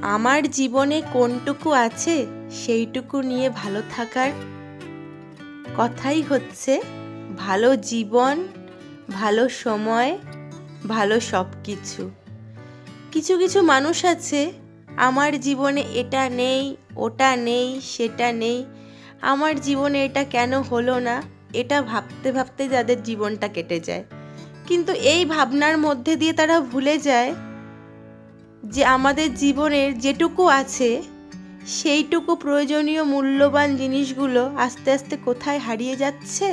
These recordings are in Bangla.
আমার জীবনে কোনটুকু আছে সেইটুকু নিয়ে ভালো থাকার কথাই হচ্ছে ভালো জীবন, ভালো সময়, ভালো সব কিছু। কিছু কিছু মানুষ আছে আমার জীবনে এটা নেই, ওটা নেই, সেটা নেই, আমার জীবনে এটা কেন হলো না, এটা ভাবতে ভাবতে যাদের জীবনটা কেটে যায়। কিন্তু এই ভাবনার মধ্যে দিয়ে তারা ভুলে যায় যে আমাদের জীবনের যেটুকু আছে সেইটুকু প্রয়োজনীয় মূল্যবান জিনিসগুলো আস্তে আস্তে কোথায় হারিয়ে যাচ্ছে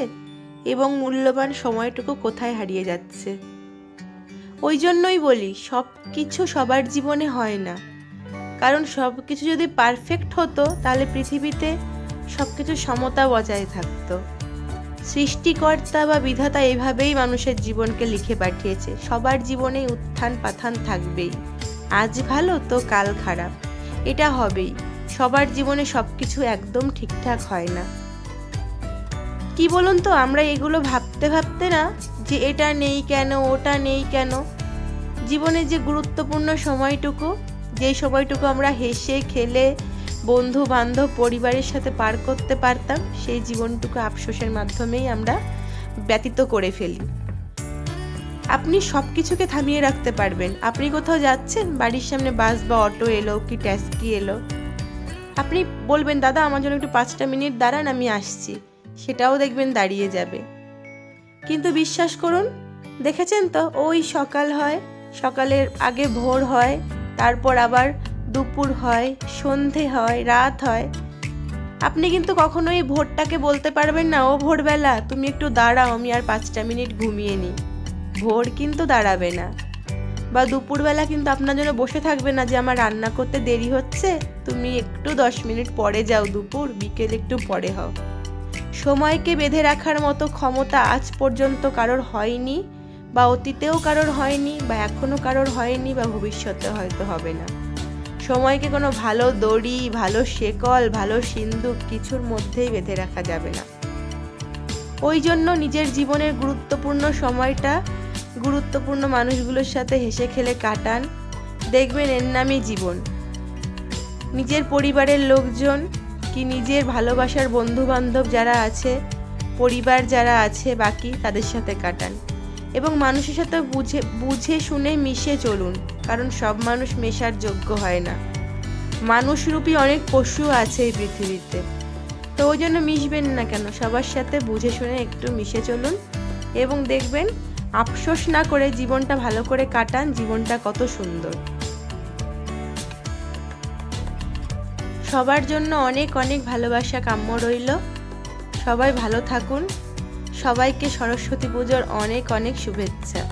এবং মূল্যবান সময়টুকু কোথায় হারিয়ে যাচ্ছে। ওই জন্যই বলি সব কিছু সবার জীবনে হয় না, কারণ সব কিছু যদি পারফেক্ট হতো তাহলে পৃথিবীতে সব কিছু সমতা বজায় থাকতো। সৃষ্টিকর্তা বা বিধাতা এভাবেই মানুষের জীবনকে লিখে পাঠিয়েছে, সবার জীবনেই উত্থান পাথান থাকবেই, আজ ভালো তো কাল খারাপ, এটা হবেই। সবার জীবনে সব কিছু একদম ঠিকঠাক হয় না। কি বলুন তো, আমরা এগুলো ভাবতে ভাবতে না যে এটা নেই কেন, ওটা নেই কেন, জীবনে যে গুরুত্বপূর্ণ সময়টুকু, যেই সময়টুকু আমরা হেসে খেলে বন্ধু বান্ধব পরিবারের সাথে পার করতে পারতাম, সেই জীবনটুকু আফসোসের মাধ্যমেই আমরা ব্যতীত করে ফেলি। আপনি সব কিছুকে থামিয়ে রাখতে পারবেন। আপনি কোথাও যাচ্ছেন, বাড়ির সামনে বাস বা অটো এলো কি ট্যাক্সি এলো, আপনি বলবেন দাদা আমার জন্য একটু 5টা মিনিট দাঁড়ান, আমি আসছি, সেটাও দেখবেন দাঁড়িয়ে যাবে। কিন্তু বিশ্বাস করুন, দেখেছেন তো, ওই সকাল হয়, সকালের আগে ভোর হয়, তারপর আবার দুপুর হয়, সন্ধে হয়, রাত হয়। আপনি কিন্তু কখনোই ভোরটাকে বলতে পারবেন না ও ভোরবেলা তুমি একটু দাঁড়াও, আমি আর 5টা মিনিট ঘুমিয়ে নিই। ভোর কিন্তু দাঁড়াবে না। বা দুপুরবেলা কিন্তু আপনার জন্য বসে থাকবে না যে আমার রান্না করতে দেরি হচ্ছে, তুমি একটু 10 মিনিট পরে যাও, দুপুর বিকেল একটু পরে হও। সময়কে বেঁধে রাখার মতো ক্ষমতা আজ পর্যন্ত কারোর হয়নি, বা অতীতেও কারোর হয়নি, বা এখনো কারোর হয়নি, বা ভবিষ্যতে হয়তো হবে না। সময়কে কোনো ভালো দড়ি, ভালো শেকল, ভালো সিন্দুক কিছুর মধ্যেই বেঁধে রাখা যাবে না। ওই জন্য নিজের জীবনের গুরুত্বপূর্ণ সময়টা গুরুত্বপূর্ণ মানুষগুলোর সাথে হেসে খেলে কাটান, দেখবেন এর নামই জীবন। নিজের পরিবারের লোকজন কি নিজের ভালোবাসার বন্ধু বান্ধব যারা আছে, পরিবার যারা আছে বাকি, তাদের সাথে কাটান এবং মানুষের সাথে বুঝে শুনে মিশে চলুন, কারণ সব মানুষ মেশার যোগ্য হয় না। মানুষরূপী অনেক পশু আছে এই পৃথিবীতে, তো ওই জন্য মিশবেন না কেন, সবার সাথে বুঝে শুনে একটু মিশে চলুন এবং দেখবেন আফসোস না করে জীবনটা ভালো করে কাটান, জীবনটা কত সুন্দর। সবার জন্য অনেক অনেক ভালোবাসা কাম্য রইল। সবাই ভালো থাকুন। সবাইকে সরস্বতী পুজোর অনেক অনেক শুভেচ্ছা।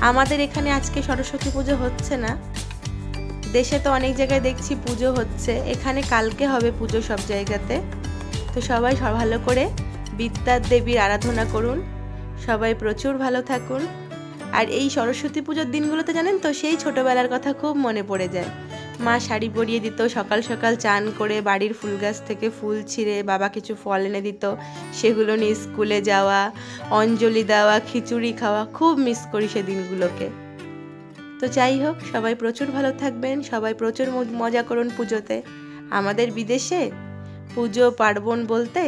আমাদের এখানে আজকে সরস্বতী পুজো হচ্ছে না, দেশে তো অনেক জায়গায় দেখছি পুজো হচ্ছে, এখানে কালকে হবে পুজো সব জায়গাতে। তো সবাই ভালো করে বিদ্যার দেবীর আরাধনা করুন, সবাই প্রচুর ভালো থাকুন। আর এই সরস্বতী পুজোর দিনগুলোতে জানেন তো, সেই ছোটোবেলার কথা খুব মনে পড়ে যায়। মা শাড়ি পরিয়ে দিত, সকাল সকাল চান করে বাড়ির ফুল গাছ থেকে ফুল ছিঁড়ে বাবা কিছু ফল এনে দিত, সেগুলো নিয়ে স্কুলে যাওয়া, অঞ্জলি দেওয়া, খিচুড়ি খাওয়া, খুব মিস করি সে দিনগুলোকে। তো যাই হোক, সবাই প্রচুর ভালো থাকবেন, সবাই প্রচুর মজা করুন পুজোতে। আমাদের বিদেশে পুজো পার্বণ বলতে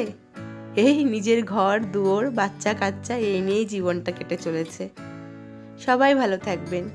এই নিজের ঘর দুয়ার বাচ্চা কাচ্চা এই নিয়েই জীবনটা কেটে চলেছে। সবাই ভালো থাকবেন।